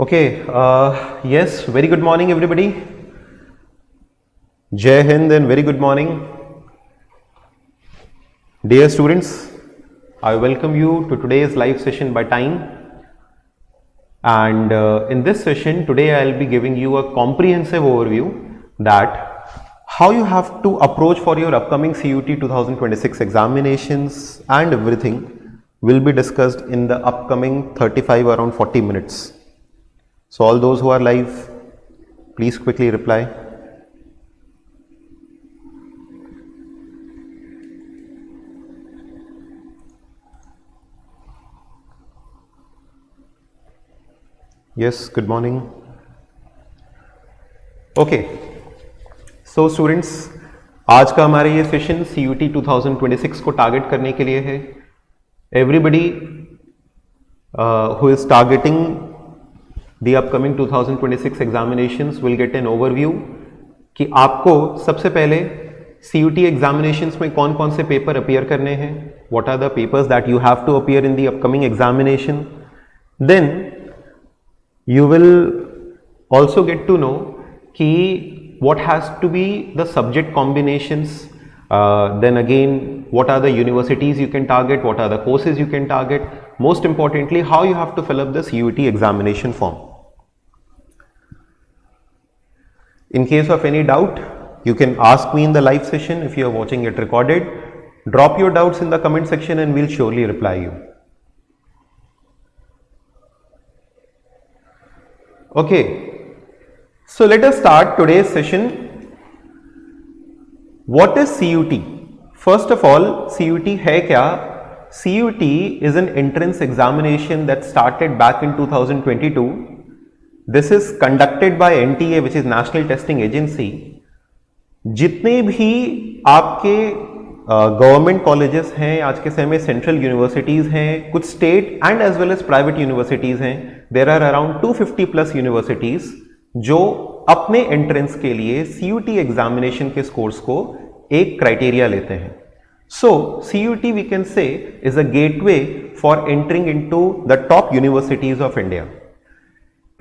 Okay, yes, very good morning everybody. Jai Hind and very good morning. Dear students, I welcome you to today's live session by T.I.M.E. And in this session today I will be giving you a comprehensive overview that how you have to approach for your upcoming CUET 2026 examinations and everything will be discussed in the upcoming 35 around 40 minutes. So all those who are live, please quickly reply. Yes, good morning. Okay, so students, आज का हमारा ये session CUET 2026 को target करने के लिए है. Everybody who is targeting the upcoming 2026 examinations will get an overview कि आपको सबसे पहले CUET examinations में कौन कौन से पेपर अपीयर करने हैं, what are the papers that you have to appear in the upcoming examination. Then you will also get to know कि what has to be the subject combinations, then again what are the universities you can target, what are the courses you can target, most importantly how you have to fill up the CUET examination form. In case of any doubt, you can ask me in the live session. If you are watching it recorded, drop your doubts in the comment section and we'll surely reply you. Okay, so let us start today's session. What is CUET? First of all, CUET है क्या? CUET is an entrance examination that started back in 2022. This is conducted by NTA, which is National Testing Agency. जितने भी आपके government colleges हैं आज के समय में, सेंट्रल यूनिवर्सिटीज़ हैं, कुछ state and as well as private universities हैं, there are around 250 plus universities जो अपने एंट्रेंस के लिए CUET एग्जामिनेशन के स्कोर्स को एक क्राइटेरिया लेते हैं. So CUET we can say is a gateway for entering into the top universities of India.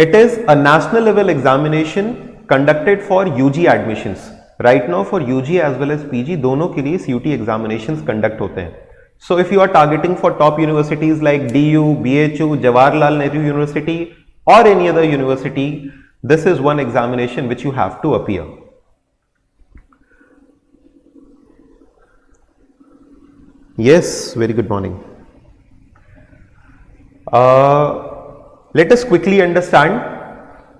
It is a national level examination conducted for UG admissions. Right now for UG as well as PG दोनों के लिए CUET examinations conduct होते हैं. So if you are targeting for top universities like DU, BHU, Jawaharlal Nehru University or any other university, this is one examination which you have to appear. Yes, very good morning. Let us quickly understand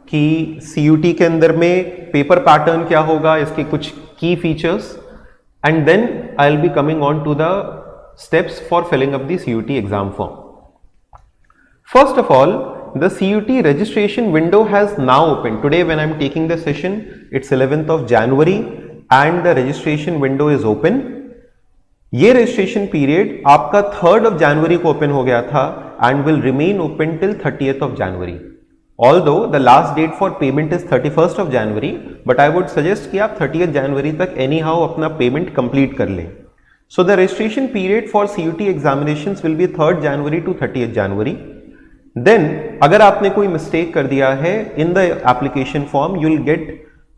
कि CUET के अंदर में paper pattern क्या होगा, इसके कुछ की features, and then I will be coming on to the steps for filling up the CUET exam form. First of all, the CUET registration window has now opened. Today when I am taking the session, it's 11th of January and the registration window is open. ये registration period आपका 3rd of January को open हो गया था and will remain open till 30th of January. Although the last date for payment is 31st of January, but I would suggest कि आप 30th January तक anyhow अपना payment complete कर लें. So the registration period for CUET examinations will be 3rd January to 30th January. Then अगर आपने कोई mistake कर दिया है in the application form, you will get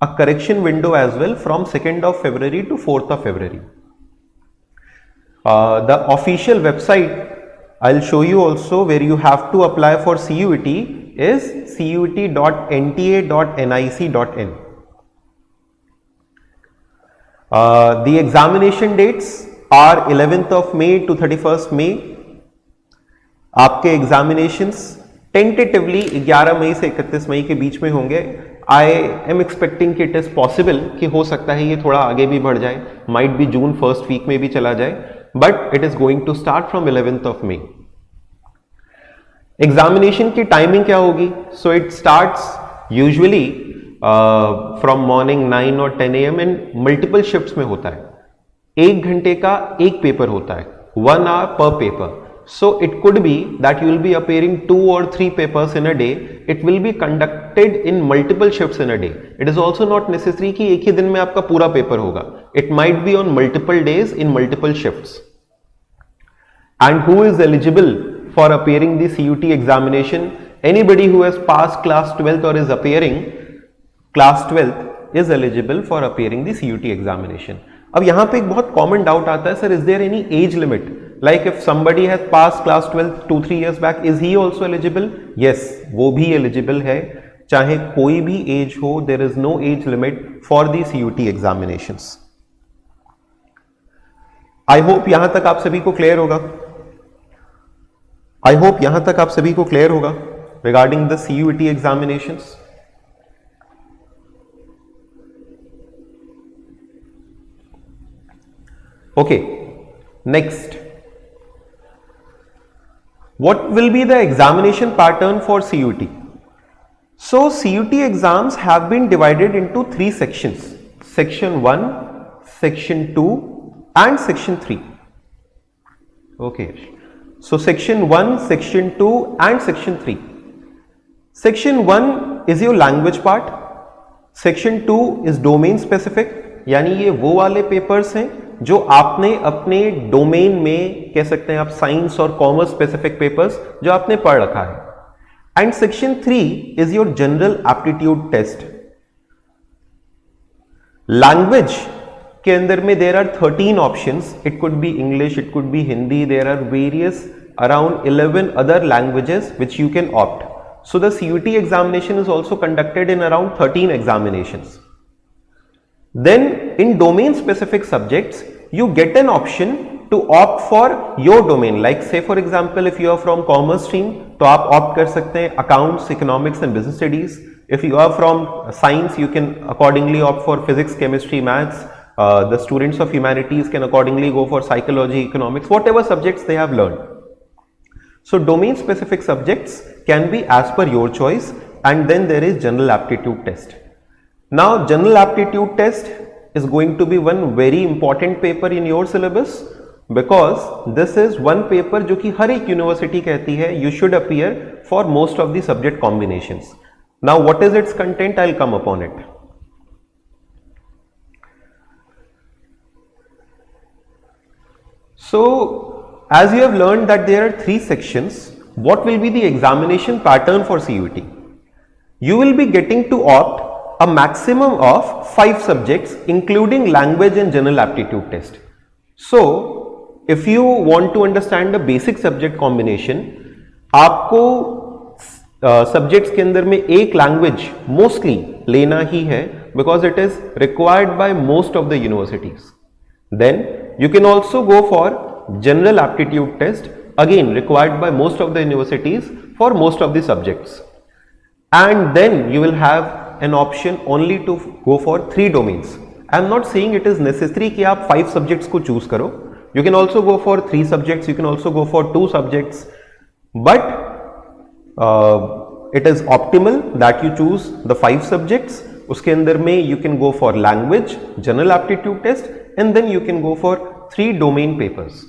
a correction window as well from 2nd of February to 4th of February. The official website I'll show you also where you have to apply for CUET is cuet.nta.nic.in. The examination dates are 11th of May to 31st May. आपके examinations tentatively 11 मई से 31 मई के बीच में होंगे. I am expecting कि it is possible कि हो सकता है ये थोड़ा आगे भी बढ़ जाए, might be June first week में भी चला जाए, but it is going to start from 11th of May. Examination की टाइमिंग क्या होगी? So it starts usually from morning 9 और 10 AM एंड मल्टीपल शिफ्ट्स में होता है. 1 घंटे का एक पेपर होता है, 1 hour per paper. So it could be that you will be appearing 2 or 3 papers in a day. It will be conducted in multiple shifts in a day. It is also not necessary कि एक ही दिन में आपका पूरा paper होगा. It might be on multiple days in multiple shifts. And who is eligible for appearing the CUET examination? Anybody who has passed class 12th or is appearing class 12th is eligible for appearing the CUET examination. अब यहाँ पे एक बहुत common doubt आता है, sir, is there any age limit? Like if somebody has passed class 12th 2-3 years back, is he also eligible? Yes, वो भी eligible है, चाहे कोई भी age हो, there is no age limit for the CUET examinations. I hope यहां तक आप सभी को क्लियर होगा. I hope यहां तक आप सभी को क्लियर होगा regarding the CUET examinations. Okay, next. What will be the examination pattern for CUET? So CUET exams have been divided into 3 sections: section 1, section 2 and section 3. Okay, so section 1, section 2 and section 3. Section 1 is your language part, section 2 is domain specific, यानी ये वो वाले papers हैं जो आपने अपने domain में, कह सकते हैं आप, साइंस और कॉमर्स स्पेसिफिक पेपर्स जो आपने पढ़ रखा है. And section 3 is your general aptitude test. Language के अंदर में there are 13 options. It could be English, it could be Hindi, there are various around 11 other languages which you can opt. So the CUET examination is also conducted in around 13 examinations. Then in domain specific subjects you get an option to opt for your domain. Like say for example if you are from commerce stream तो आप opt कर सकते हैं accounts, economics and business studies. If you are from science you can accordingly opt for physics, chemistry, maths. The students of humanities can accordingly go for psychology, economics, whatever subjects they have learned. So domain specific subjects can be as per your choice, and then there is general aptitude test. Now general aptitude test is going to be one very important paper in your syllabus, because this is one paper जो कि हर एक university कहती है you should appear for most of the subject combinations. Now what is its content? I'll come upon it. So as you have learned that there are 3 sections, what will be the examination pattern for CUET? You will be getting to opt a maximum of 5 subjects including language and general aptitude test. So if you want to understand the basic subject combination, आपको subjects के अंदर में एक language mostly लेना ही है, because it is required by most of the universities. Then you can also go for general aptitude test, again required by most of the universities for most of the subjects. And then you will have an option only to go for 3 domains. I am not saying it is necessary कि आप 5 subjects को choose करो. You can also go for 3 subjects, you can also go for 2 subjects, but it is optimal that you choose the 5 subjects. उसके अंदर में you can go for language, general aptitude test, and then you can go for 3 domain papers.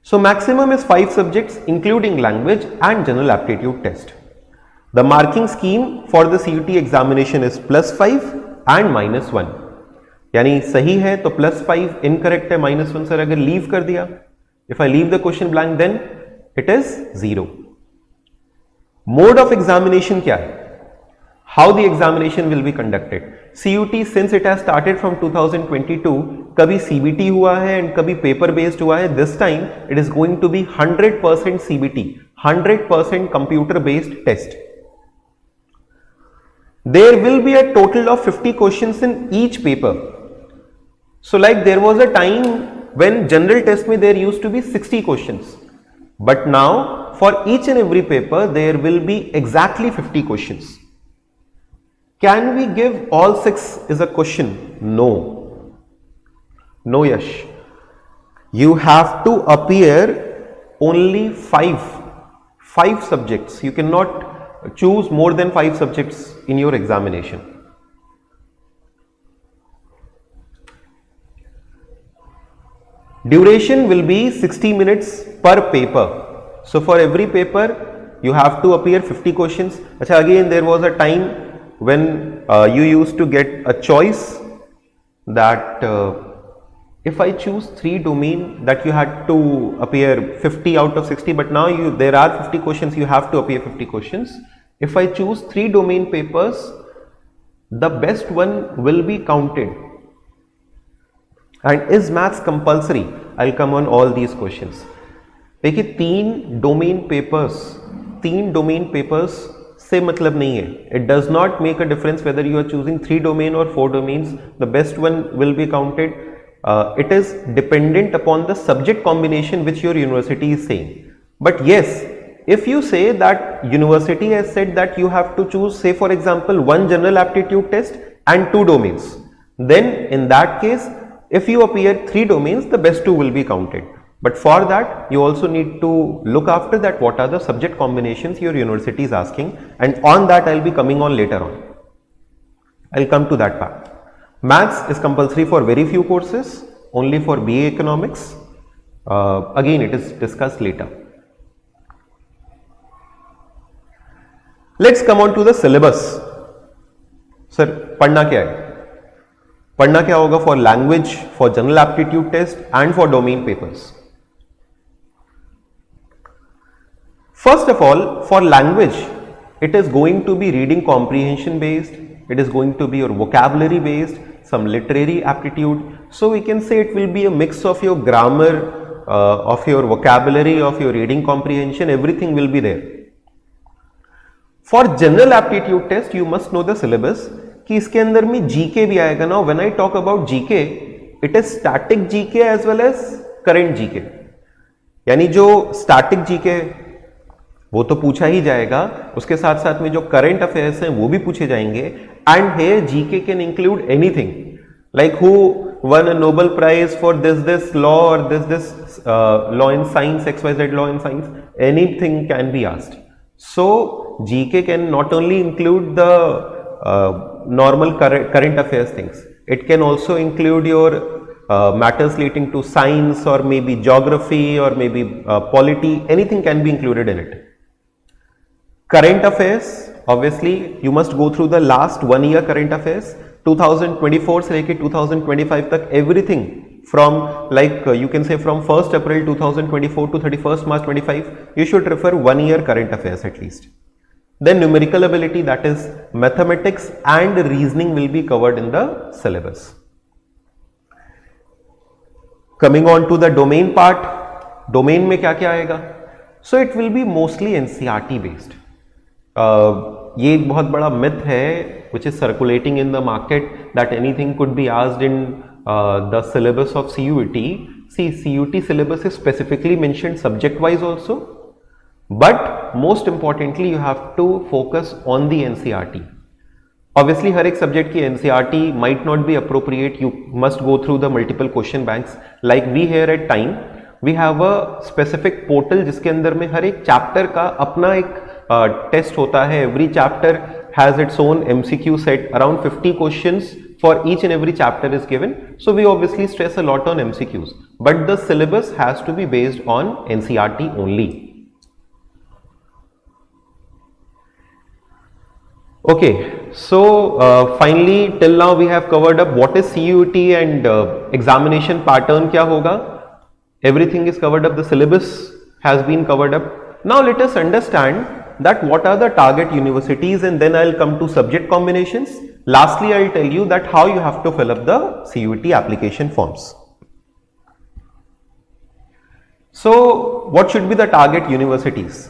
So maximum is 5 subjects including language and general aptitude test. The marking scheme for the CUET examination is +5 and -1. यानी सही है तो +5, incorrect है -1. Sir अगर leave कर दिया, if I leave the question blank then it is 0. Mode of examination क्या है? How the examination will be conducted? CUET since it has started from 2022, कभी CBT हुआ है and कभी paper based हुआ है. This time it is going to be 100% CBT, 100% computer based test. There will be a total of 50 questions in each paper. So like there was a time when general test में there used to be 60 questions, but now for each and every paper there will be exactly 50 questions. Can we give all 6 is a question? No. No, Yash. You have to appear only 5 subjects. You cannot choose more than 5 subjects in your examination. Duration will be 60 minutes per paper. So for every paper you have to appear 50 questions. Achha, again there was a time when you used to get a choice that if I choose 3 domain that you had to appear 50 out of 60, but now there are 50 questions, you have to appear 50 questions. If I choose 3 domain papers, the best one will be counted. And is maths compulsory? I'll come on all these questions. देखिए 3 domain papers से मतलब नहीं है. It does not make a difference whether you are choosing 3 domain or 4 domains. The best one will be counted. It is dependent upon the subject combination which your university is saying. But yes, if you say that university has said that you have to choose, say for example, 1 general aptitude test and 2 domains, then in that case, if you appear 3 domains, the best 2 will be counted. But for that, you also need to look after that what are the subject combinations your university is asking, and on that I will be coming on later on. I will come to that part. Maths is compulsory for very few courses, only for BA Economics. Again, it is discussed later. Let's come on to the syllabus. Sir, पढ़ना क्या है? पढ़ना क्या होगा for language, for general aptitude test and for domain papers? First of all, for language, it is going to be reading comprehension based, it is going to be your vocabulary based, some literary aptitude. So we can say it will be a mix of your grammar, of your vocabulary, of your reading comprehension, everything will be there. For general aptitude test, you must know the syllabus कि इसके अंदर में GK भी आएगा. Now when I talk about GK, it is static GK as well as current GK. यानी जो static GK वो तो पूछा ही जाएगा, उसके साथ साथ में जो करंट अफेयर्स हैं वो भी पूछे जाएंगे. And here GK can include anything like who won a Nobel Prize for this law or this law in science, XYZ law in science, anything can be asked. So GK can not only include the normal current affairs things, it can also include your matters relating to science or maybe geography or maybe polity, anything can be included in it. Current affairs, obviously you must go through the last 1 year current affairs, 2024 से लेके 2025 तक, everything from like you can say from 1st April 2024 to 31st March 25, you should refer 1 year current affairs at least. Then numerical ability, that is mathematics and reasoning, will be covered in the syllabus. Coming on to the domain part, domain में क्या क्या आएगा? So it will be mostly NCERT based. ये एक बहुत बड़ा myth है which is circulating in the market that anything could be asked in the syllabus of CUET. See, CUET syllabus is specifically mentioned subject wise also, but most importantly you have to focus on the NCERT. Obviously हर एक subject की NCERT might not be appropriate, you must go through the multiple question banks. Like we here at T.I.M.E, we have a specific portal जिसके अंदर में हर एक chapter का अपना एक test होता है. Every chapter has its own MCQ set, around 50 questions for each and every chapter is given. So we obviously stress a lot on MCQs, but the syllabus has to be based on NCERT only. Okay, so finally till now we have covered up what is CUET and examination pattern क्या होगा. Everything is covered up, the syllabus has been covered up. Now let us understand that what are the target universities, and then I'll come to subject combinations. Lastly, I'll tell you that how you have to fill up the CUET application forms. So what should be the target universities?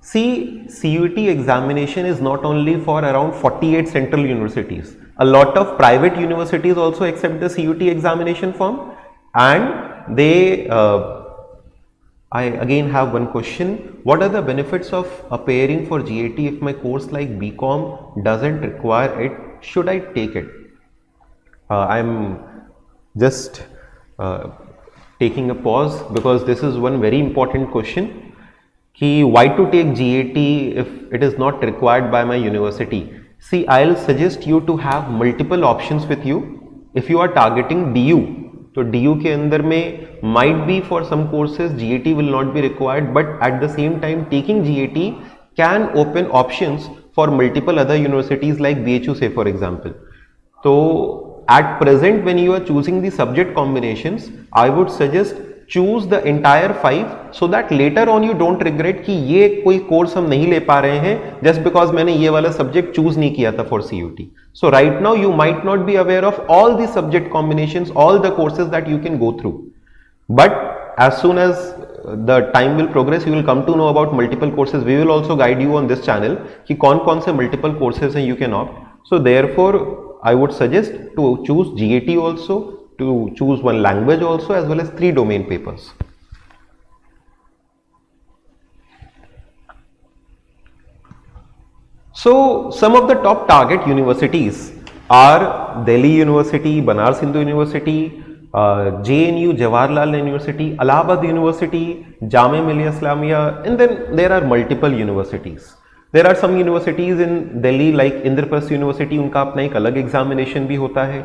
See, CUET examination is not only for around 48 central universities. A lot of private universities also accept the CUET examination form, and they I again have one question. What are the benefits of appearing for GAT if my course like BCom doesn't require it? Should I take it? I'm just taking a pause because this is one very important question. Why to take GAT if it is not required by my university? See, I'll suggest you to have multiple options with you. If you are targeting DU, तो DU के अंदर में might be for some courses GAT will not be required, but at the same time taking GAT can open options for multiple other universities like BHU, say for example. तो at present when you are choosing the subject combinations, I would suggest choose the entire 5 so that later on you don't regret कि ये कोई course हम नहीं ले पा रहे हैं just because मैंने ये वाला सब्जेक्ट चूज नहीं किया था for CUT. So right now you might not be aware of all the subject combinations, all the courses that you can go through. But as soon as the time will progress, you will come to know about multiple courses. We will also guide you on this channel कि कौन-कौन से multiple courses हैं you can opt. So therefore, I would suggest to choose GAT also, to choose one language also, as well as 3 domain papers. So some of the top target universities are Delhi University, Banaras Hindu University, JNU, Jawaharlal University, Allahabad University, Jamia Millia Islamia, and then there are multiple universities. There are some universities in Delhi like Indraprasth University, उनका अपना एक अलग examination भी होता है.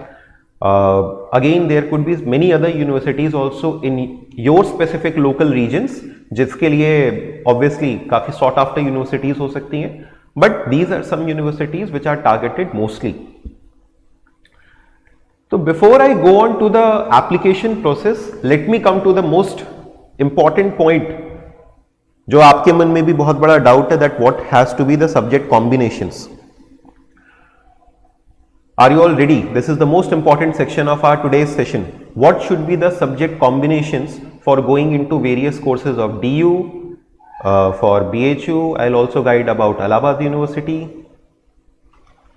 Again there could be many other universities also in your specific local regions, जिसके लिए obviously काफ़ी sought after universities हो सकती हैं. But these are some universities which are targeted mostly. So before I go on to the application process, let me come to the most important point जो आपके मन में भी बहुत बड़ा डाउट है, that what has to be the subject combinations. Are you all ready? This is the most important section of our today's session. What should be the subject combinations for going into various courses of DU, for BHU? I'll also guide about Allahabad University.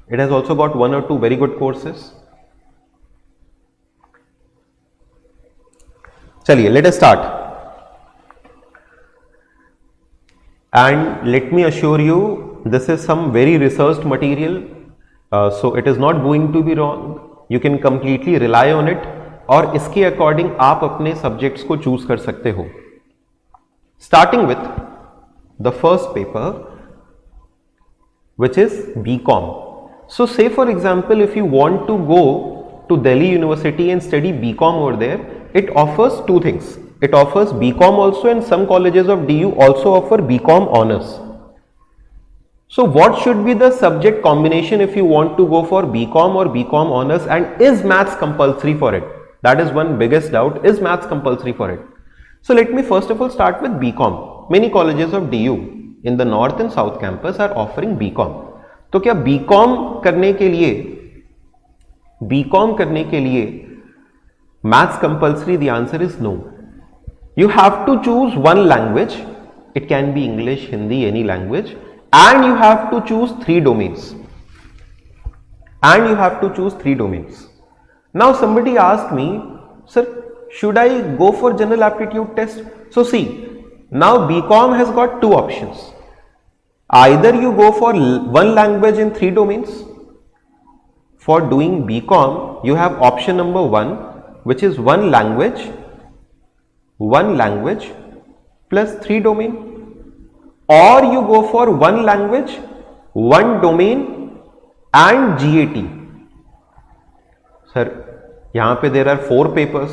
It has also got 1 or 2 very good courses. चलिए, let us start. And let me assure you, this is some very researched material, so it is not going to be wrong. You can completely rely on it, और इसके according आप अपने subjects को choose कर सकते हो. Starting with the first paper, which is BCom. So say for example, if you want to go to Delhi University and study BCom over there, it offers 2 things. It offers BCom also, and some colleges of DU also offer BCom honors. So what should be the subject combination if you want to go for BCom or BCom honors, and is maths compulsory for it? That is one biggest doubt. Is maths compulsory for it? So let me first of all start with BCom. Many colleges of DU in the north and south campus are offering BCom. तो क्या BCom करने के लिए maths compulsory? The answer is no. You have to choose one language. It can be English, Hindi, any language, and you have to choose 3 domains. Now somebody asked me, sir, should I go for general aptitude test? So see, now BCom has got 2 options. Either you go for one language in 3 domains. For doing BCom, you have option number 1, which is one language plus 3 domain, or you go for one language, 1 domain and GAT. Sir, यहाँ पे there are 4 papers,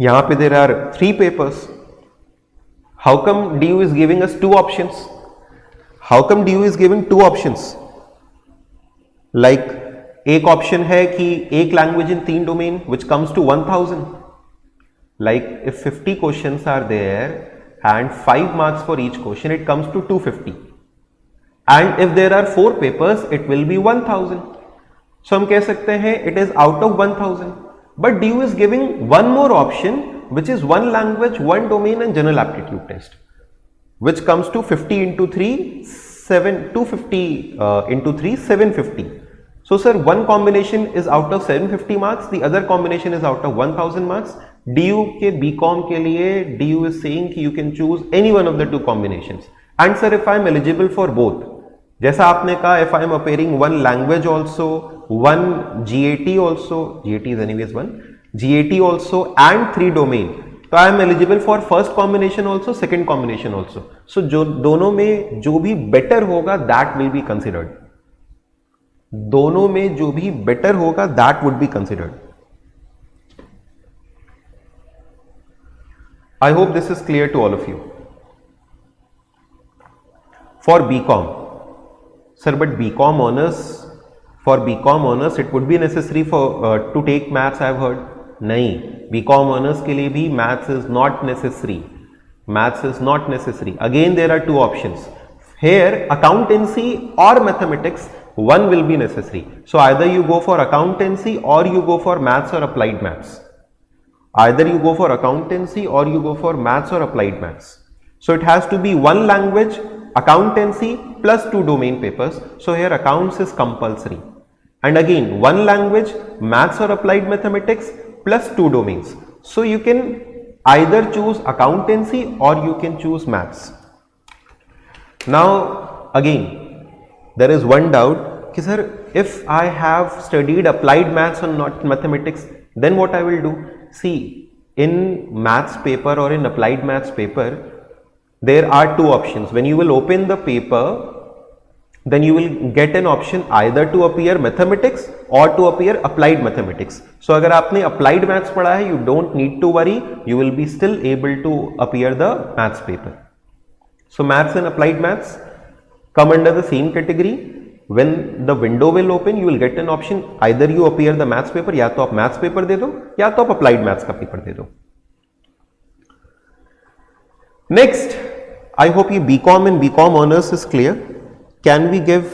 यहाँ पे there are 3 papers. How come DU is giving us 2 options? How come DU is giving 2 options? Like एक option है कि एक language in 3 domain, which comes to 1000. Like if 50 questions are there and 5 marks for each question, it comes to 250. And if there are 4 papers, it will be 1000. So हम कह सकते हैं it is out of 1000. But DU is giving one more option, which is one language, one domain and general aptitude test, which comes to 50 into 3, 250 into 3, 750. So sir, one combination is out of 750 marks, the other combination is out of 1000 marks. DU के BCom के लिए DU is saying कि you can choose any one of the 2 combinations. And sir, if I am eligible for both, जैसा आपने कहा, if I am appearing one language also, one GAT also, GAT is anyways one, GAT also and 3 domain, तो I am eligible for first combination also, second combination also. So जो दोनों में जो भी better होगा, that will be considered. दोनों में जो भी better होगा, that would be considered. I hope this is clear to all of you. For BCom, sir, but BCom honors For BCom honors it would be necessary for to take maths, I have heard. नहीं, BCom honors के लिए भी maths is not necessary. Maths is not necessary. Again there are two options. Here accountancy or mathematics, one will be necessary. So either you go for accountancy or you go for maths or applied maths. Either you go for accountancy or you go for maths or applied maths. So it has to be one language, accountancy plus 2 domain papers. So here accounts is compulsory. And again, one language, maths or applied mathematics plus 2 domains. So you can either choose accountancy or you can choose maths. Now again, there is one doubt, कि sir, if I have studied applied maths and not mathematics, then what I will do? See, in maths paper or in applied maths paper, there are two options. When you will open the paper, then you will get an option either to appear mathematics or to appear applied mathematics. So अगर आपने applied maths पढ़ा है, you don't need to worry, you will be still able to appear the maths paper. So maths and applied maths come under the same category. When the window will open, you will get an option either you appear the maths paper, या तो आप maths paper दे दो या तो आप applied maths का paper दे दो. Next, I hope you BCom and BCom honors is clear. Can we give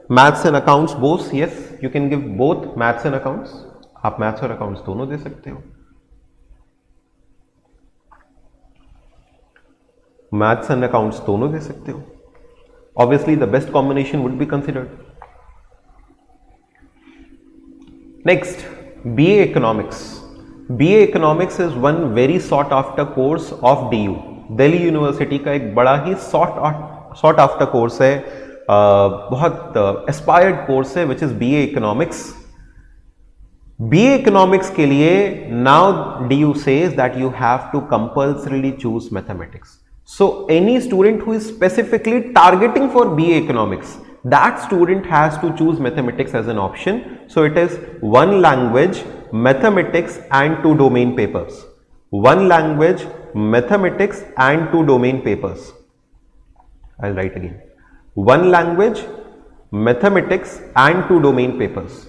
maths and accounts both? Yes, you can give both maths and accounts. आप maths और accounts दोनों दे सकते हो. Maths and accounts दोनों दे सकते हो. Obviously, the best combination would be considered. Next, BA Economics. BA Economics is one very sought after course of DU. Delhi university का एक बड़ा ही sought after course है, बहुत aspired course है, which is BA Economics. BA Economics के लिए now DU says that you have to compulsorily choose mathematics. So any student who is specifically targeting for BA Economics, that student has to choose mathematics as an option. So it is one language, mathematics and 2 domain papers. One language, mathematics and 2 domain papers. I'll write again. One language, mathematics and 2 domain papers.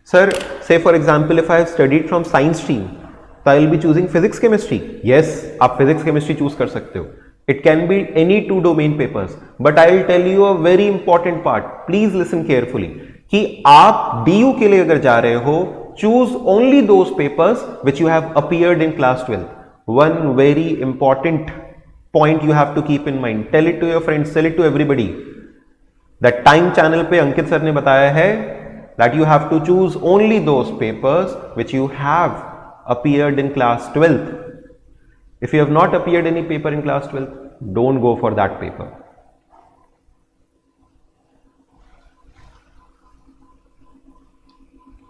Sir, say for example, if I have studied from science stream, so I will be choosing physics chemistry. Yes, आप physics chemistry choose कर सकते हो. It can be any 2 domain papers. But I will tell you a very important part. Please listen carefully. कि आप DU के लिए अगर जा रहे हो, choose only those papers which you have appeared in class 12. One very important point you have to keep in mind. Tell it to your friends, tell it to everybody. That time channel पे अंकित sir ने बताया है that you have to choose only those papers which you have appeared in class 12th. If you have not appeared any paper in class 12th, don't go for that paper.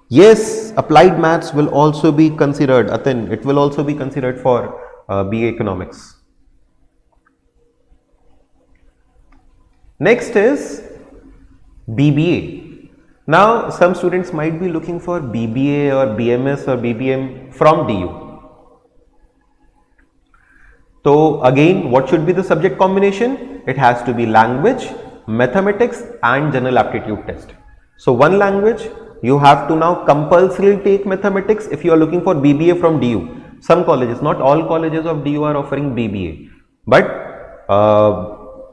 Yes, applied maths will also be considered, Atin, it will also be considered for BA Economics. Next is BBA. Now, some students might be looking for BBA or BMS or BBM from DU. So, again, what should be the subject combination? It has to be language, mathematics and general aptitude test. So, one language, you have to now compulsorily take mathematics if you are looking for BBA from DU. Some colleges, not all colleges of DU are offering BBA. But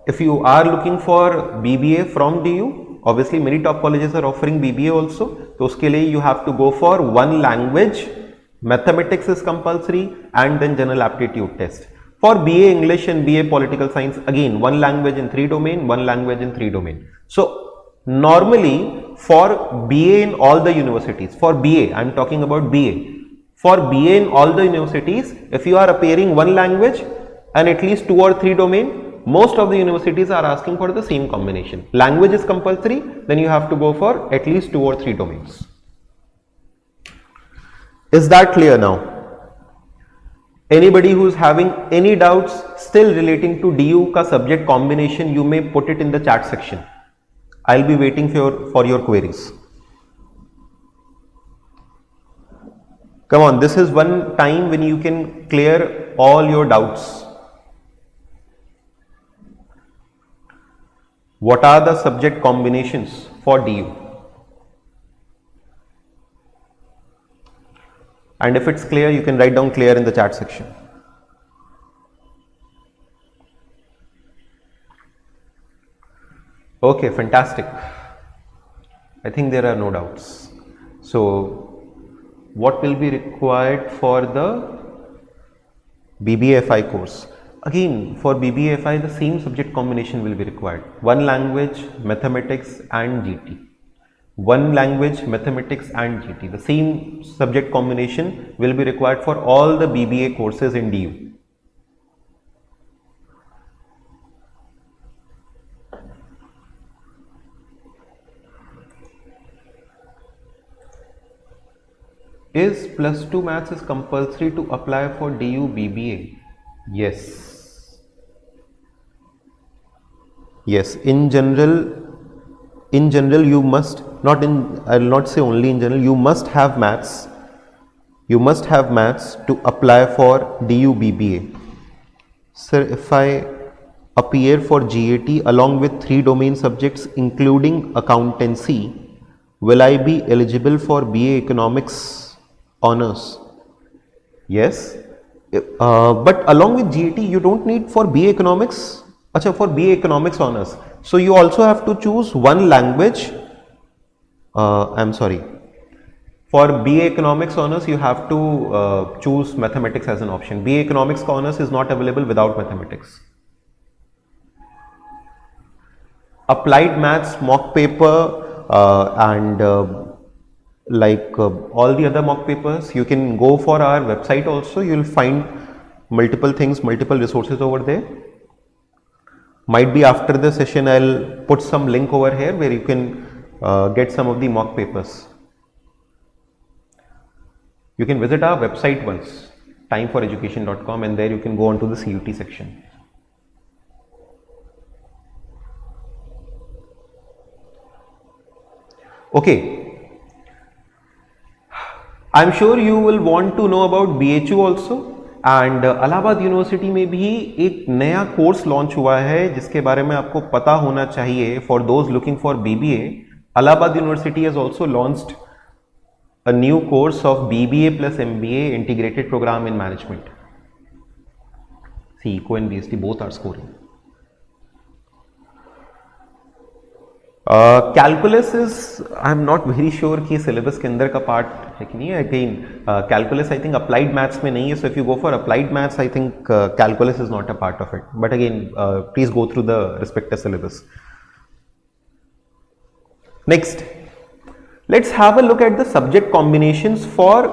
if you are looking for BBA from DU, obviously many top colleges are offering BBA also. So uske liye you have to go for one language, mathematics is compulsory and then general aptitude test. For BA English and BA Political Science, again one language in 3 domain, one language in 3 domain. So normally for BA in all the universities, for BA, I am talking about BA. For BA in all the universities, if you are appearing one language and at least 2 or 3 domain, most of the universities are asking for the same combination. Language is compulsory, then you have to go for at least 2 or 3 domains. Is that clear now? Anybody who is having any doubts still relating to DU ka subject combination, you may put it in the chat section. I'll be waiting for your queries. Come on, this is one time when you can clear all your doubts. What are the subject combinations for DU? and if it's clear, you can write down clear in the chat section. Okay, fantastic. I think there are no doubts. So what will be required for the BBAFI course? Again, for BBAFI, the same subject combination will be required. One language, mathematics and GT. One language, mathematics and GT. The same subject combination will be required for all the BBA courses in DU. Is +2 maths is compulsory to apply for DU BBA? Yes. Yes, in general you must, not in, I will not say only in general, you must have maths. You must have maths to apply for DU BBA. Sir, if I appear for GAT along with 3 domain subjects including accountancy, will I be eligible for BA Economics honors? Yes, but along with GAT you don't need for BA Economics. Acha, for BA Economics honors, so you also have to choose one language. I'm sorry, for BA Economics honors you have to choose mathematics as an option. BA Economics honors is not available without mathematics. Applied maths mock paper and all the other mock papers, you can go for our website also. You will find multiple things, multiple resources over there. Might be after the session I'll put some link over here where you can get some of the mock papers. You can visit our website once, timeforeducation.com, and there you can go on to the CUT section. Okay, I'm sure you will want to know about BHU also. And Allahabad university में भी एक नया course launch हुआ है जिसके बारे में आपको पता होना चाहिए. For those looking for BBA, Allahabad university has also launched a new course of BBA plus MBA integrated program in management. See, ECO and BST both are scoring. Calculus is, I am not very sure कि syllabus के अंदर का part है कि नहीं है. Again calculus I think applied maths में नहीं है, so if you go for applied maths I think calculus is not a part of it, but again please go through the respective syllabus. Next, let's have a look at the subject combinations for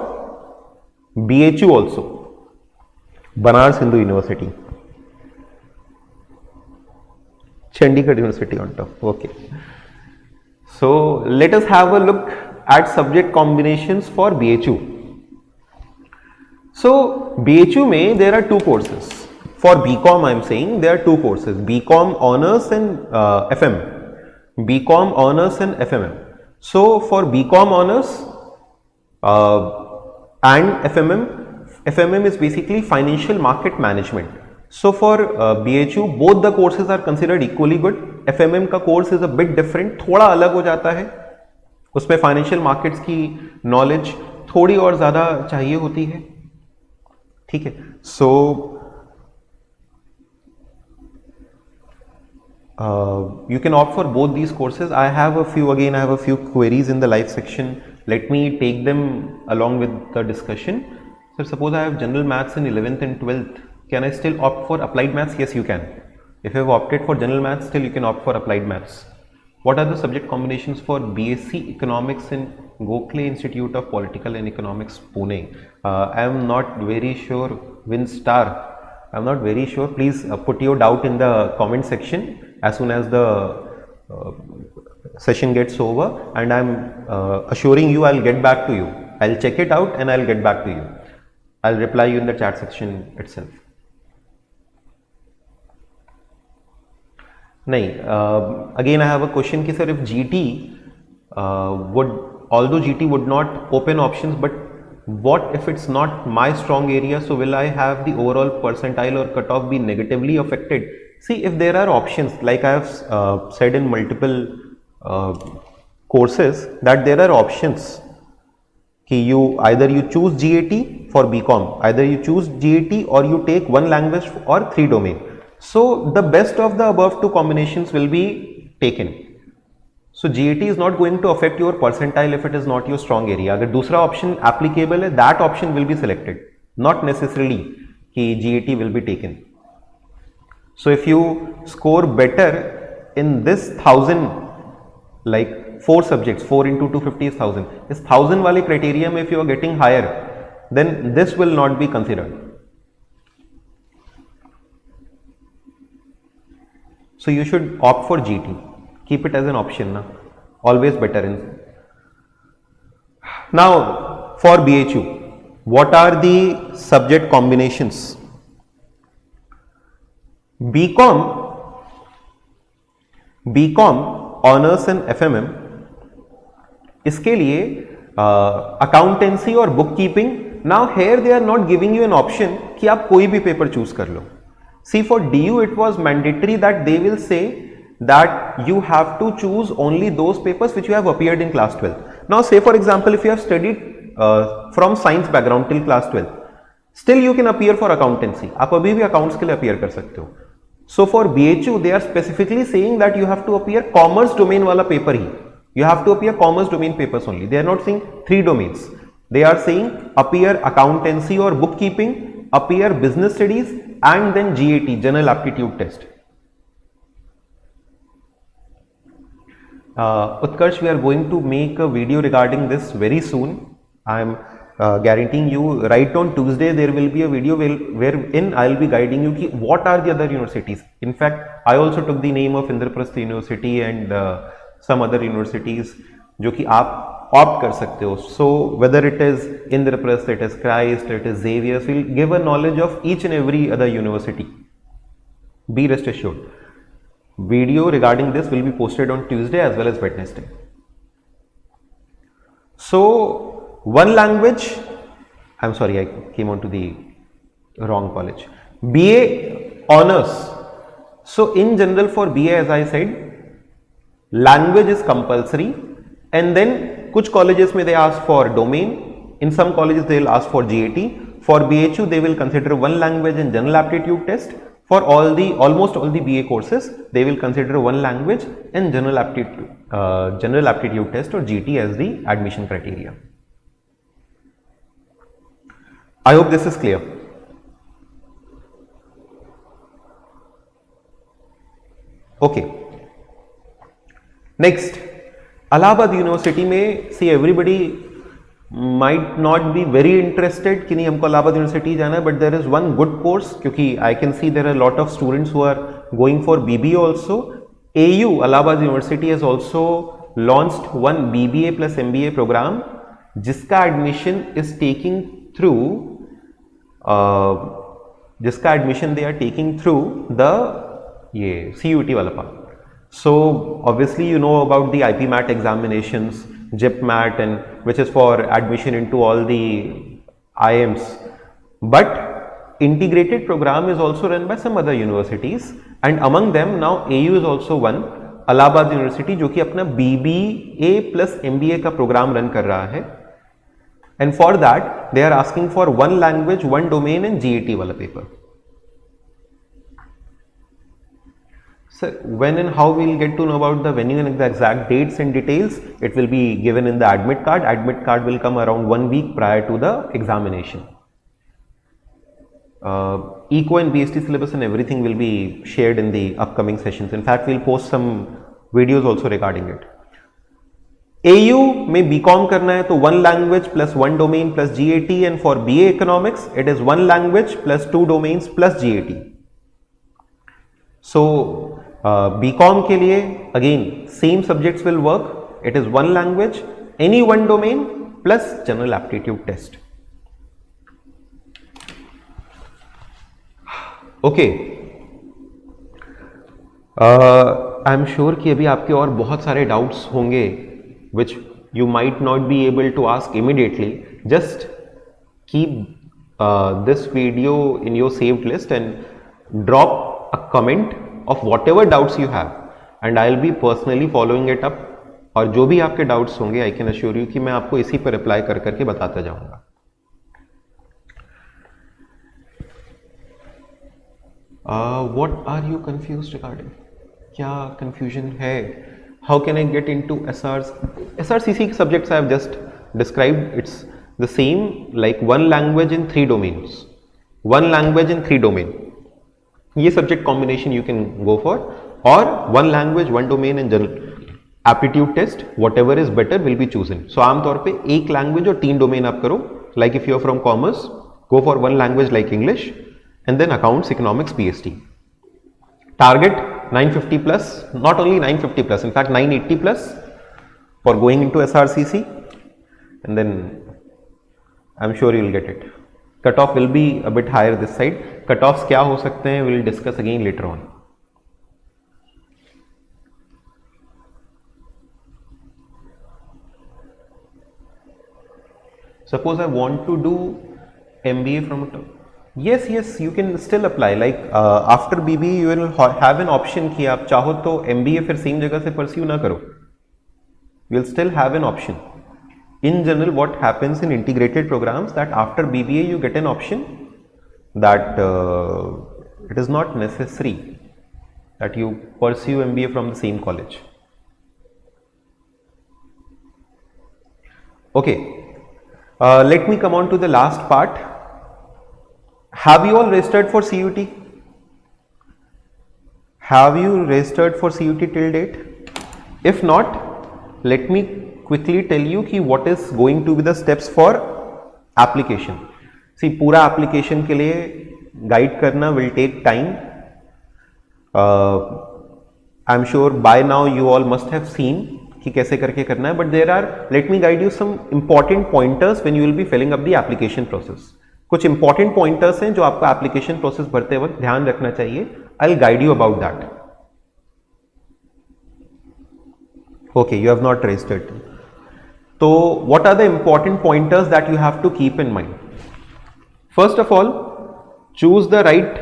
BHU also. Banaras Hindu university, Chandigarh University on top. Okay, so let us have a look at subject combinations for BHU. So BHU में there are two courses. For BCom I am saying there are two courses, BCom honors and FM. BCom honors and FMM. So for BCom honors and FMM is basically financial market management. So for BHU both the courses are considered equally good. FMM का course is a bit different, थोड़ा अलग हो जाता है, उसमें financial markets की knowledge थोड़ी और ज़्यादा चाहिए होती है. ठीक है, सो you can opt for both these courses. I have a few queries in the live section. Let me take them along with the discussion. So suppose I have general maths in 11th and 12th. Can I still opt for applied maths? Yes, you can. If you have opted for general maths, still you can opt for applied maths. What are the subject combinations for BSc Economics in Gokhale Institute of Political and Economics, Pune? I am not very sure. Winstar, I am not very sure. Please put your doubt in the comment section as soon as the session gets over, and I am assuring you I'll get back to you. I'll check it out and I'll get back to you. I'll reply you in the chat section itself. नहीं, again I have a question कि sir, if GT although GT would not open options, but what if it's not my strong area, so will I have the overall percentile or cutoff be negatively affected? See, if there are options, like I have said in multiple courses, that there are options कि either you choose GAT for BCom, either you choose GAT or you take one language or 3 domain. So the best of the above two combinations will be taken. So GAT is not going to affect your percentile if it is not your strong area. अगर दूसरा option applicable है, that option will be selected, not necessarily कि GAT will be taken. So if you score better in this 1000, like 4 subjects, 4 into 250 is 1000. This 1000 wale criteria mein if you are getting higher, then this will not be considered. So you should opt for GT. Keep it as an option, na? Always better in. Now for BHU, what are the subject combinations? BCom, honours and FMM, इसके लिए accountancy और bookkeeping. Now here they are not giving you an option कि आप कोई भी paper choose कर लो. See for DU it was mandatory that they will say that you have to choose only those papers which you have appeared in class 12. Now say for example if you have studied from science background till class 12, still you can appear for accountancy. आप अभी भी accounts के लिए appear कर सकते हो. So for BHU they are specifically saying that you have to appear commerce domain वाला paper he. You have to appear commerce domain papers only. They are not saying 3 domains. They are saying appear accountancy or bookkeeping, appear business studies and then GAT, general aptitude test. Utkarsh, we are going to make a video regarding this very soon. I am guaranteeing you right on Tuesday there will be a video wherein I will be guiding you ki what are the other universities. In fact, I also took the name of Indraprastha University and some other universities जो कि आप opt कर सकते हो. So whether it is Indraprastha, it is Christ, it is Xavier, we will give a knowledge of each and every other university. Be rest assured. Video regarding this will be posted on Tuesday as well as Wednesday. So one language, I'm sorry I came on to the wrong college. BA honors. So in general for BA, as I said, language is compulsory and then kuch colleges may they ask for domain, in some colleges they will ask for GAT. For BHU they will consider one language and general aptitude test. For almost all the BA courses, they will consider one language and general aptitude test or GT as the admission criteria. I hope this is clear. Okay. Next, Allahabad University में see everybody might not be very interested कि नहीं हमको Allahabad university जाना है, but there is one good course क्योंकि I can see there are a lot of students who are going for BBA also. AU Allahabad University has also launched one BBA plus MBA program जिसका admission is taking through they are taking through the ये CUET वाला part. So obviously you know about the IP-MAT examinations, JIP-MAT, and which is for admission into all the IIMs. But integrated program is also run by some other universities, and among them now AU is also one. Allahabad University जो कि अपना BBA plus MBA का program run कर रहा है, and for that they are asking for one language, one domain and GAT वाला paper. So when and how we will get to know about the venue and the exact dates and details, it will be given in the admit card. Admit card will come around 1 week prior to the examination. Eco and BST syllabus and everything will be shared in the upcoming sessions. In fact, we will post some videos also regarding it. AU में BCom करना है तो one language plus one domain plus GAT, and for BA economics it is one language plus 2 domains plus GAT. So BCom के लिए again same subjects will work. It is one language, any one domain plus general aptitude test. Okay. I am sure कि अभी आपके और बहुत सारे doubts होंगे which you might not be able to ask immediately. Just keep this video in your saved list and drop a comment of whatever doubts you have, and I'll be personally following it up और जो भी आपके doubts होंगे I can assure you कि मैं आपको इसी पर रिप्लाई कर करके बताता जाऊंगा। What are you confused regarding? क्या कंफ्यूजन है? How can I get into SRCC subjects I have just described? It's the same like one language in 3 domains, one language in 3 domain. ये subject combination you can go for, और one language one domain in general aptitude test, whatever is better will be chosen. So आमतौर पे एक language और 3 domain आप करो, like if you are from commerce go for one language like English and then accounts, economics, PhD. Target 950 plus, not only 950 plus, in fact 980 plus for going into SRCC, and then I'm sure you'll get it. Cutoff will be a bit higher this side. Cutoffs क्या हो सकते हैं we'll discuss again later on. Suppose I want to do MBA from yes, you can still apply. Like after BBA you will have an option कि आप चाहो तो MBA फिर same जगह से pursue ना करो. You will still have an option. In general, what happens in integrated programs that after BBA you get an option that it is not necessary that you pursue MBA from the same college. Okay, let me come on to the last part. Have you all registered for CUET? Have you registered for CUET till date? If not, let me quickly tell you कि what is going to be the steps for application. See, पूरा application के लिए guide करना will take time. I'm sure by now you all must have seen कि कैसे करके करना है, but there are, let me guide you some important pointers when you will be filling up the application process. कुछ important pointers हैं जो आपको application process भरते वक्त ध्यान रखना चाहिए. I'll guide you about that. Okay, you have not registered. So what are the important pointers that you have to keep in mind? First of all, choose the right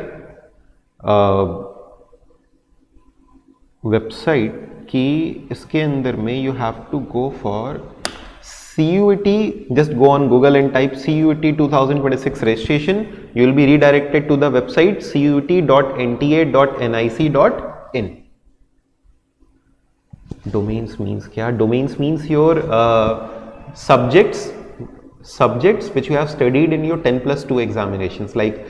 website कि इसके अंदर में you have to go for CUET. Just go on Google and type CUET 2026 registration. You will be redirected to the website cuet.nta.nic.in. Domains means क्या? Domains means your subjects which you have studied in your 10+2 examinations, like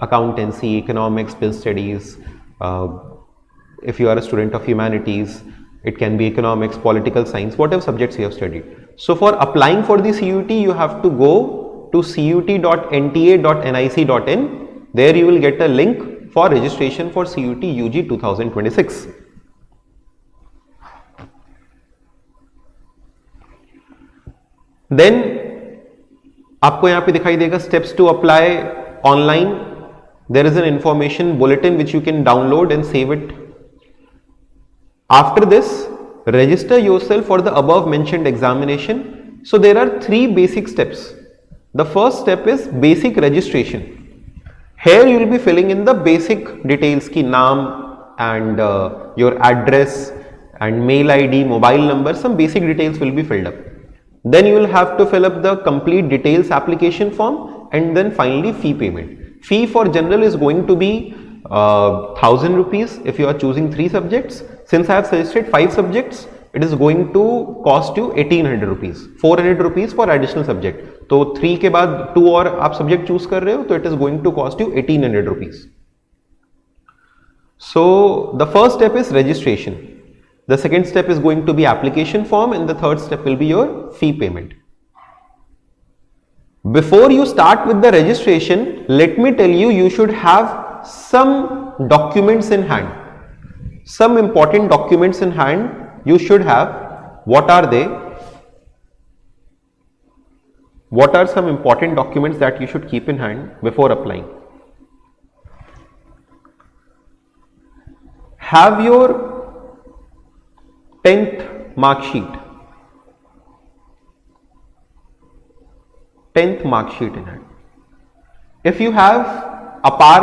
accountancy, economics, business studies. If you are a student of humanities, it can be economics, political science, whatever subjects you have studied. So for applying for the CUET, you have to go to cuet.nta.nic.in. There you will get a link for registration for CUET UG 2026. Then आपको यहाँ पे दिखाई देगा steps to apply online. There is an information bulletin which you can download and save it. After this, register yourself for the above mentioned examination. So there are 3 basic steps. The first step is basic registration. Here you will be filling in the basic details ki naam and your address and mail ID, mobile number, some basic details will be filled up. Then you will have to fill up the complete details application form, and then finally fee payment. Fee for general is going to be 1000 rupees if you are choosing 3 subjects. Since I have suggested 5 subjects, it is going to cost you 1800 rupees, 400 rupees for additional subject. तो 3 के बाद 2 और आप subject choose कर रहे हो तो it is going to cost you 1800 rupees. So the first step is registration. The second step is going to be application form, and the third step will be your fee payment. Before you start with the registration, let me tell you, you should have some documents in hand. Some important documents in hand you should have. What are they? What are some important documents that you should keep in hand before applying? Have your 10th mark sheet. 10th mark sheet in hand. If you have APAR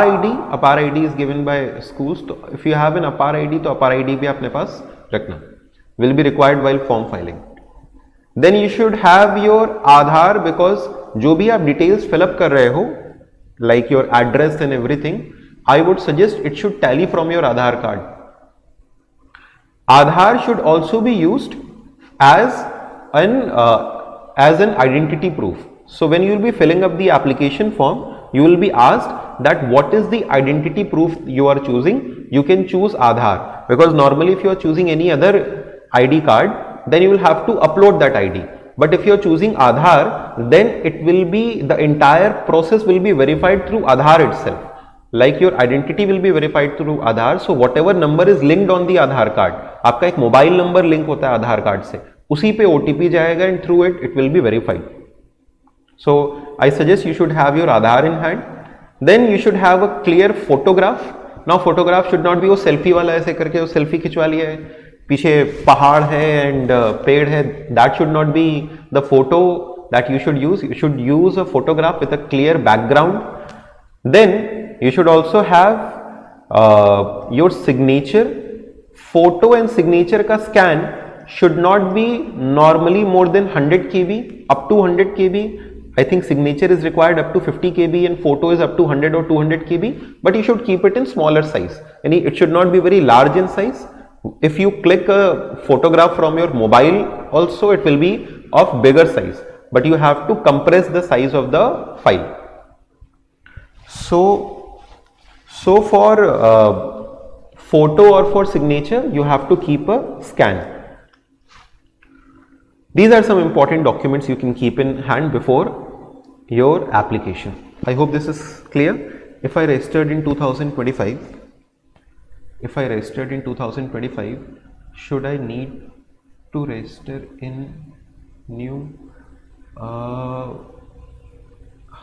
ID is given by schools. तो if you have an APAR ID तो APAR ID भी अपने पास रखना. will be required while form filing. Then you should have your Aadhaar, because जो भी आप details fill up कर रहे हो, like your address and everything, I would suggest it should tally from your Aadhaar card. Aadhaar should also be used as an identity proof. So when you will be filling up the application form, you will be asked that what is the identity proof you are choosing. You can choose Aadhaar, because normally if you are choosing any other ID card, then you will have to upload that ID. But if you are choosing Aadhaar, then it will be, the entire process will be verified through Aadhaar itself. Like your identity will be verified through Aadhaar. So whatever number is linked on the Aadhaar card, आपका एक mobile number link होता है आधार card से, उसी पे OTP जाएगा and through it will be verified. So I suggest you should have your Aadhaar in hand. Then you should have a clear photograph. Now photograph should not be वो selfie वाला ऐसे करके वो selfie खिंचवा लिया है, पीछे पहाड़ है एंड पेड़ है. That should not be the photo that you should use. You should use a photograph with a clear background. Then you should also have your signature. Photo and signature का scan should not be normally more than 100 KB, up to 100 KB. I think signature is required up to 50 KB and photo is up to 100 or 200 KB, but you should keep it in smaller size. And it should not be very large in size. If you click a photograph from your mobile also, it will be of bigger size, but you have to compress the size of the file. So for photo or for signature, you have to keep a scan. These are some important documents you can keep in hand before your application. I hope this is clear. If I registered in 2025, should I need to register in new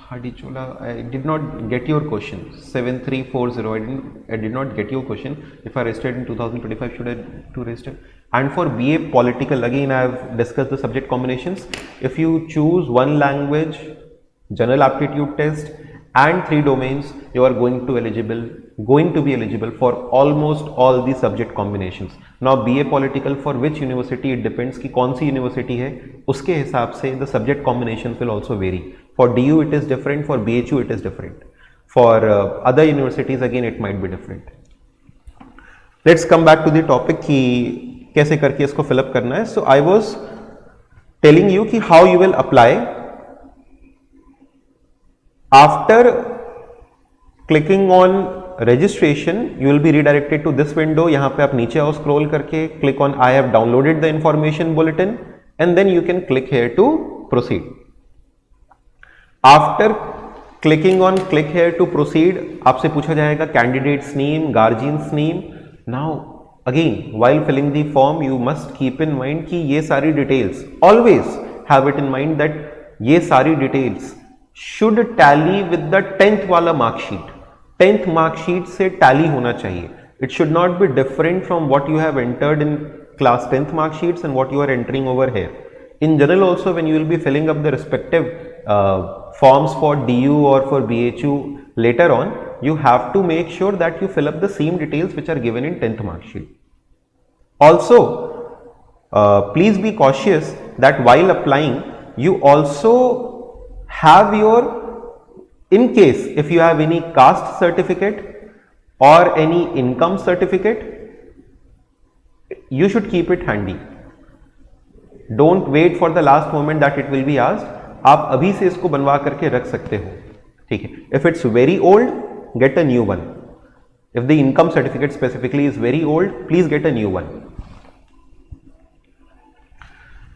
Hadichola? I did not get your question. 7340. I did not get your question. If I registered in 2025, should I to register? And for BA Political, again I have discussed the subject combinations. If you choose one language, general aptitude test and 3 domains, you are going to be eligible for almost all the subject combinations. Now BA Political, for which university it depends कि कौन सी university है, उसके हिसाब से the subject combinations will also vary. For DU it is different, for BHU it is different, for other universities again it might be different. Let's come back to the topic कि कैसे करके इसको fill up करना है. So I was telling you कि how you will apply. After clicking on registration, you will be redirected to this window. यहाँ पे आप नीचे आओ scroll करके, click on I have downloaded the information bulletin, and then you can click here to proceed. After clicking on click here to proceed, आपसे पूछा जाएगा candidate's name, guardian's name. Now again, while filling the form, you must keep in mind कि ये सारी details, always have it in mind that ये सारी details should tally with the 10th वाला marksheet. 10th marksheet से tally होना चाहिए. It should not be different from what you have entered in class 10th marksheets and what you are entering over here. In general also, when you will be filling up the respective forms for DU or for BHU later on, you have to make sure that you fill up the same details which are given in 10th marksheet. Also, please be cautious that while applying, you also have your, in case if you have any caste certificate or any income certificate, you should keep it handy. Don't wait for the last moment that it will be asked. आप अभी से इसको बनवा करके रख सकते हो, ठीक है. If it's very old, get a new one. If the income certificate specifically is very old, please get a new one.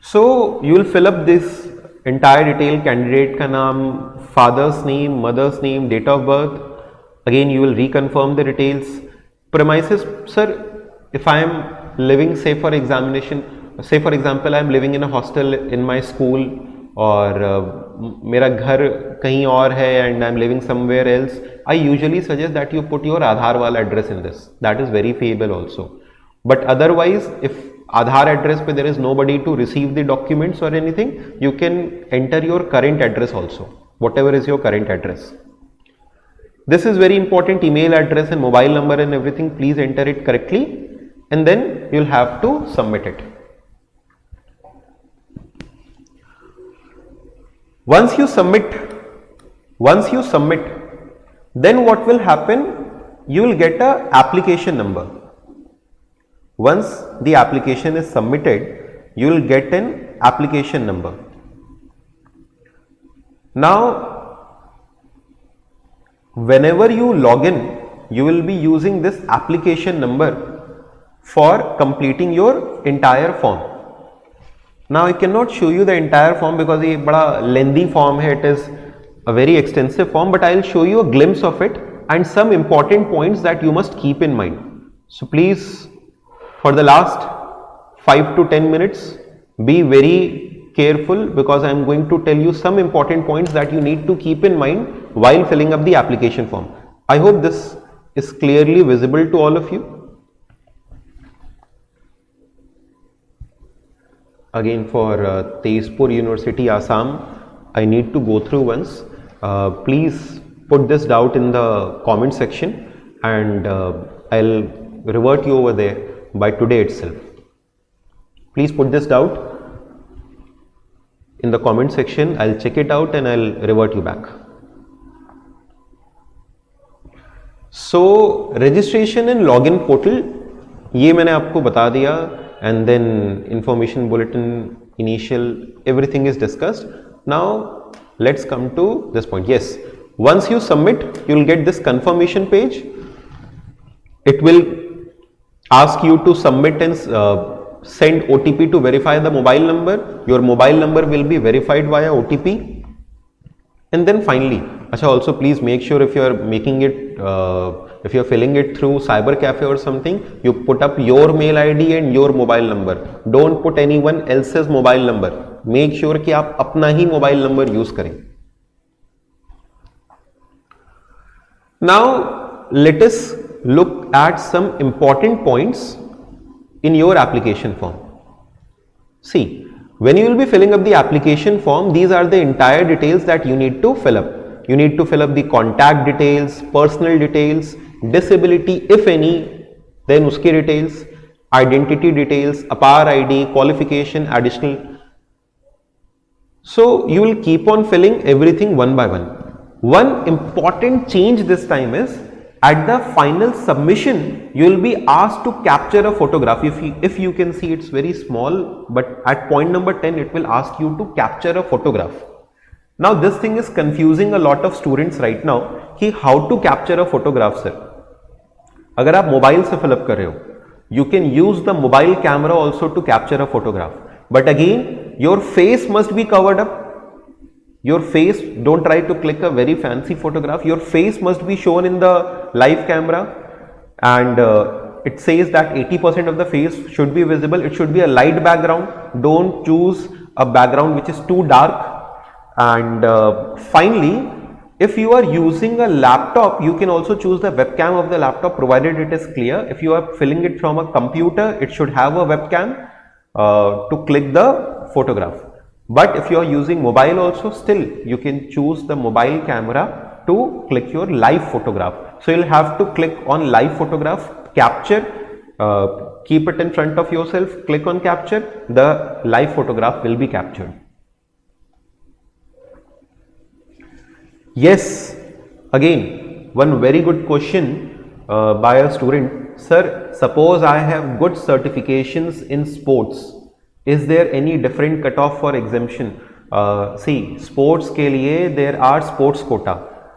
So you will fill up this entire detail, candidate का नाम, father's name, mother's name, date of birth. Again you will reconfirm the details. Premises, sir, if I am living, say for example I am living in a hostel in my school, और मेरा घर कहीं और है and I am living somewhere else, I usually suggest that you put your Aadhaar wala address in this. That is verifiable also. But otherwise, if Aadhaar address पे there is nobody to receive the documents or anything, you can enter your current address also, whatever is your current address. This is very important, email address and mobile number and everything, please enter it correctly and then you will have to submit it. Once you submit, then what will happen? You will get a application number. Once the application is submitted, you will get an application number. Now, whenever you log in, you will be using this application number for completing your entire form. Now I cannot show you the entire form because ये बड़ा lengthy form है. It is a very extensive form, but I will show you a glimpse of it and some important points that you must keep in mind. So please, for the last 5 to 10 minutes, be very careful because I am going to tell you some important points that you need to keep in mind while filling up the application form. I hope this is clearly visible to all of you. Again, for Tezpur University, Assam, I need to go through once. Please put this doubt in the comment section and I'll revert you over there by today itself. Please put this doubt in the comment section. I'll check it out and I'll revert you back. So registration in login portal, ये मैंने आपको बता दिया, and then information bulletin, initial, everything is discussed. Now let's come to this point. Yes, once you submit, you will get this confirmation page. It will ask you to submit and send OTP to verify the mobile number. Your mobile number will be verified via OTP. And then finally, also please make sure if you are making it, if you are filling it through cyber cafe or something, you put up your mail ID and your mobile number. Don't put anyone else's mobile number. Make sure कि आप अपना ही mobile number use करें. Now let us look at some important points in your application form. See, when you will be filling up the application form, these are the entire details that you need to fill up. You need to fill up the contact details, personal details, disability if any, then uske details, identity details, APAR ID, qualification, additional. So you will keep on filling everything one by one. One important change this time is, at the final submission, you will be asked to capture a photograph. If you can see, it's very small, but at point number 10, it will ask you to capture a photograph. Now this thing is confusing a lot of students right now कि how to capture a photograph, sir. अगर आप mobile से fill up कर रहे हो, you can use the mobile camera also to capture a photograph. But again, your face must be covered up. Your face, don't try to click a very fancy photograph. Your face must be shown in the live camera, and it says that 80% of the face should be visible. It should be a light background. Don't choose a background which is too dark. And finally, if you are using a laptop, you can also choose the webcam of the laptop provided it is clear. If you are filling it from a computer, it should have a webcam to click the photograph. But if you are using mobile also, still you can choose the mobile camera to click your live photograph. So you'll have to click on live photograph, capture, keep it in front of yourself, click on capture, the live photograph will be captured. Yes, again, one very good question by a student. Sir, suppose I have good certifications in sports. Is there any different cutoff for exemption? See, sports ke liye there are sports quota.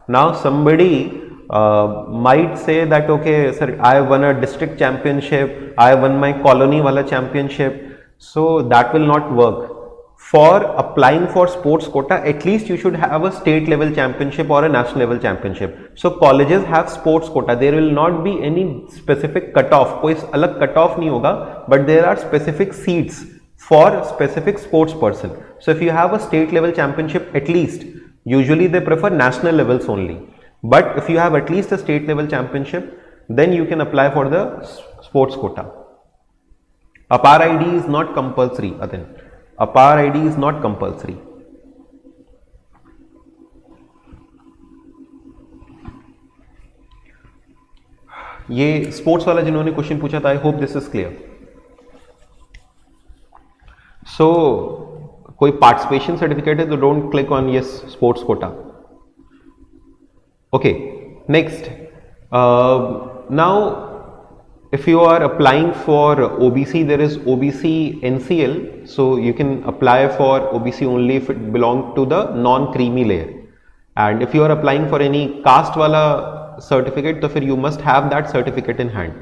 Now somebody might say that, okay, sir, I won a district championship, I won my colony wala championship, so that will not work. For applying for sports quota, at least you should have a state level championship or a national level championship. So colleges have sports quota. There will not be any specific cutoff. कोई अलग cutoff नहीं होगा, but there are specific seats for specific sports person. So if you have a state level championship, at least, usually they prefer national levels only. But if you have at least a state level championship, then you can apply for the sports quota. APAR ID is not compulsory. APAR ID is not compulsory. ये sports वाला जिन्होंने question पूछा था, I hope this is clear. So कोई participation certificate है तो don't click on yes sports quota. Okay, next, now if you are applying for OBC, there is OBC NCL, so you can apply for OBC only if it belongs to the non-creamy layer, and if you are applying for any caste wala certificate, तो फिर you must have that certificate in hand.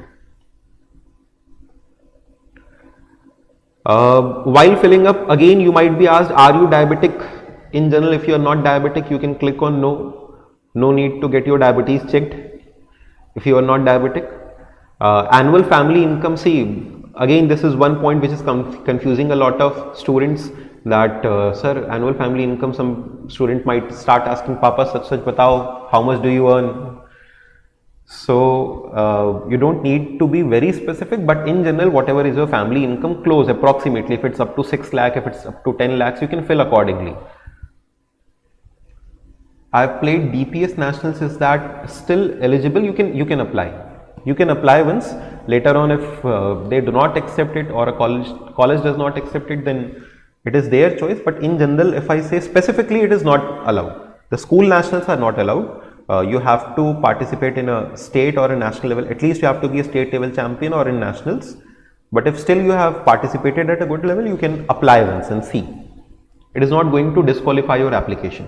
While filling up, again you might be asked, are you diabetic? In general, if you are not diabetic, you can click on no. No need to get your diabetes checked if you are not diabetic. Annual family income, see, again this is one point which is confusing a lot of students, that sir, annual family income, some student might start asking, papa such batao, how much do you earn? So you don't need to be very specific, but in general whatever is your family income, close approximately. If it's up to 6 lakh, if it's up to 10 lakhs, you can fill accordingly. I've played DPS nationals, is that still eligible? You can apply. You can apply once. Later on, if they do not accept it or a college does not accept it, then it is their choice. But in general, if I say specifically, it is not allowed. The school nationals are not allowed. You have to participate in a state or a national level. At least you have to be a state level champion or in nationals. But if still you have participated at a good level, you can apply once and see. It is not going to disqualify your application.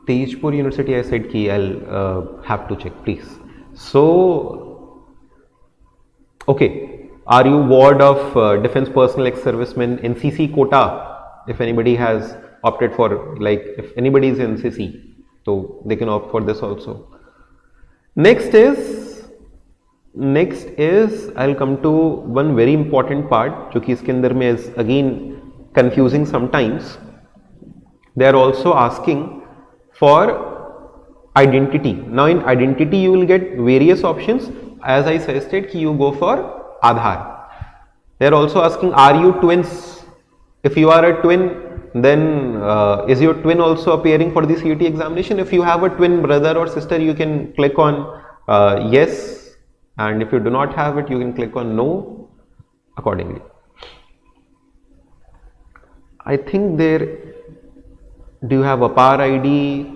Tejpur University, I said ki I'll have to check, please. So, okay, are you ward of defense personnel ex-servicemen, NCC quota? If anybody has opted for, like, if anybody is in NCC, so they can opt for this also. Next is I'll come to one very important part, जो कि इसके अंदर में is again confusing sometimes. They are also asking for identity. Now in identity you will get various options. As I suggested, you go for Aadhaar. They are also asking, are you twins? If you are a twin, then is your twin also appearing for the CUET examination? If you have a twin brother or sister, you can click on yes, and if you do not have it, you can click on no accordingly. I think there, do you have a PAR ID?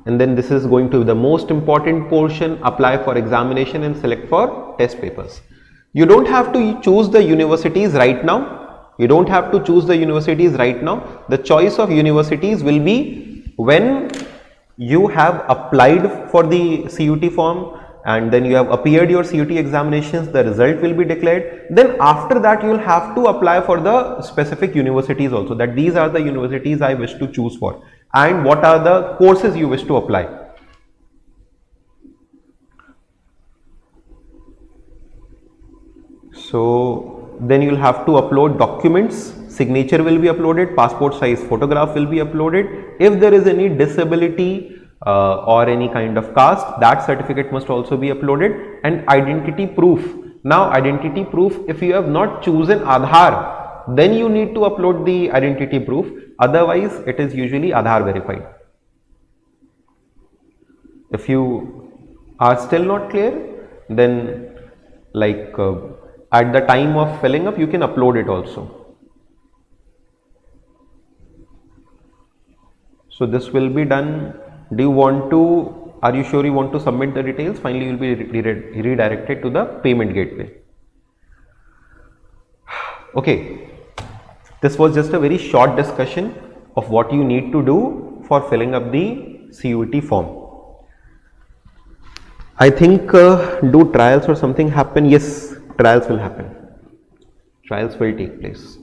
And then this is going to be the most important portion, apply for examination and select for test papers. You don't have to choose the universities right now. You don't have to choose the universities right now. The choice of universities will be when you have applied for the CUET form and then you have appeared your CUET examinations, the result will be declared. Then after that you will have to apply for the specific universities also, that these are the universities I wish to choose for and what are the courses you wish to apply. So then you will have to upload documents, signature will be uploaded, passport size photograph will be uploaded. If there is any disability or any kind of caste, that certificate must also be uploaded, and identity proof. Now identity proof, if you have not chosen Aadhaar, then you need to upload the identity proof, otherwise it is usually Aadhaar verified. If you are still not clear, then like at the time of filling up you can upload it also. So this will be done. Do you want to, are you sure you want to submit the details? Finally you will be redirected to the payment gateway. Okay, this was just a very short discussion of what you need to do for filling up the CUET form. I think do trials or something happen? Yes, trials will happen. Trials will take place.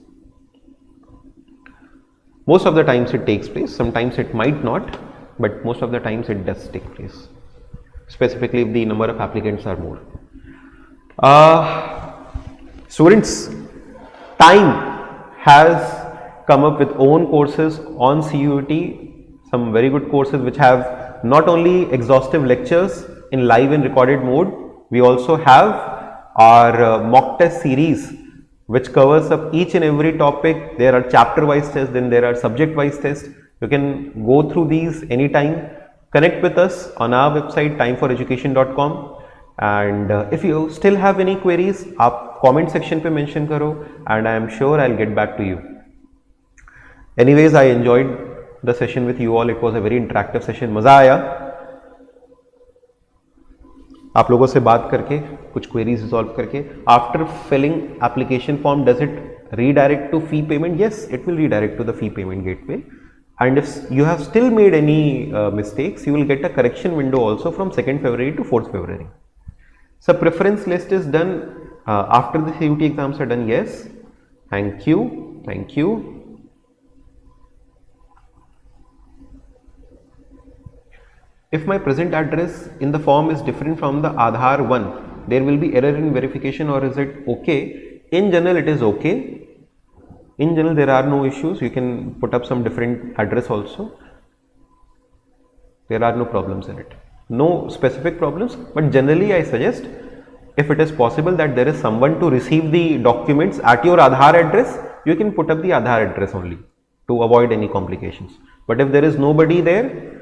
Most of the times it takes place, sometimes it might not, but most of the times it does take place, specifically if the number of applicants are more. Students, T.I.M.E has come up with own courses on CUET, some very good courses which have not only exhaustive lectures in live and recorded mode, we also have our mock test series which covers up each and every topic. There are chapter wise tests, then there are subject wise tests. You can go through these anytime. Connect with us on our website timeforeducation.com. And if you still have any queries, आप comment section पे mention करो, and I am sure I'll get back to you. Anyways, I enjoyed the session with you all. It was a very interactive session. मज़ा आया आप लोगों से बात करके, कुछ queries resolve करके. After filling application form, does it redirect to fee payment? Yes, it will redirect to the fee payment gateway. And if you have still made any mistakes, you will get a correction window also from 2nd February to 4th February. So preference list is done after the CUET exams are done. Yes, thank you, thank you. If my present address in the form is different from the Aadhaar one, there will be error in verification, or is it okay? In general, it is okay. In general, there are no issues. You can put up some different address also. There are no problems in it. No specific problems, but generally I suggest, if it is possible that there is someone to receive the documents at your Aadhaar address, you can put up the Aadhaar address only to avoid any complications. But if there is nobody there,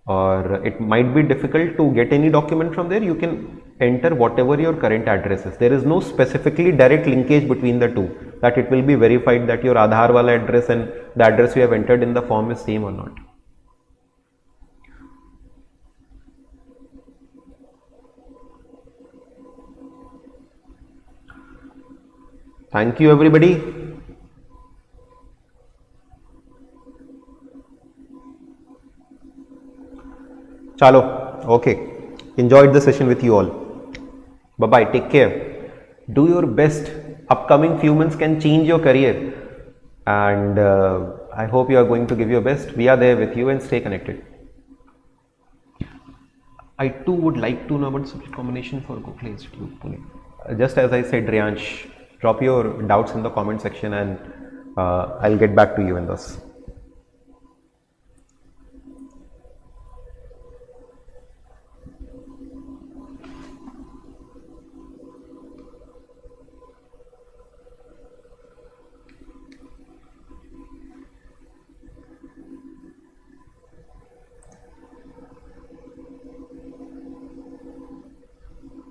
or it might be difficult to get any document from there, you can enter whatever your current address is. There is no specifically direct linkage between the two, that it will be verified that your Aadhaar wala address and the address you have entered in the form is same or not. Thank you everybody. Chalo, okay. Enjoyed the session with you all. Bye bye. Take care. Do your best. Upcoming few months can change your career, and I hope you are going to give your best. We are there with you, and stay connected. I too would like to know about subject combination for Google Institute Pune. Just as I said, Riyansh, drop your doubts in the comment section, and I'll get back to you in this.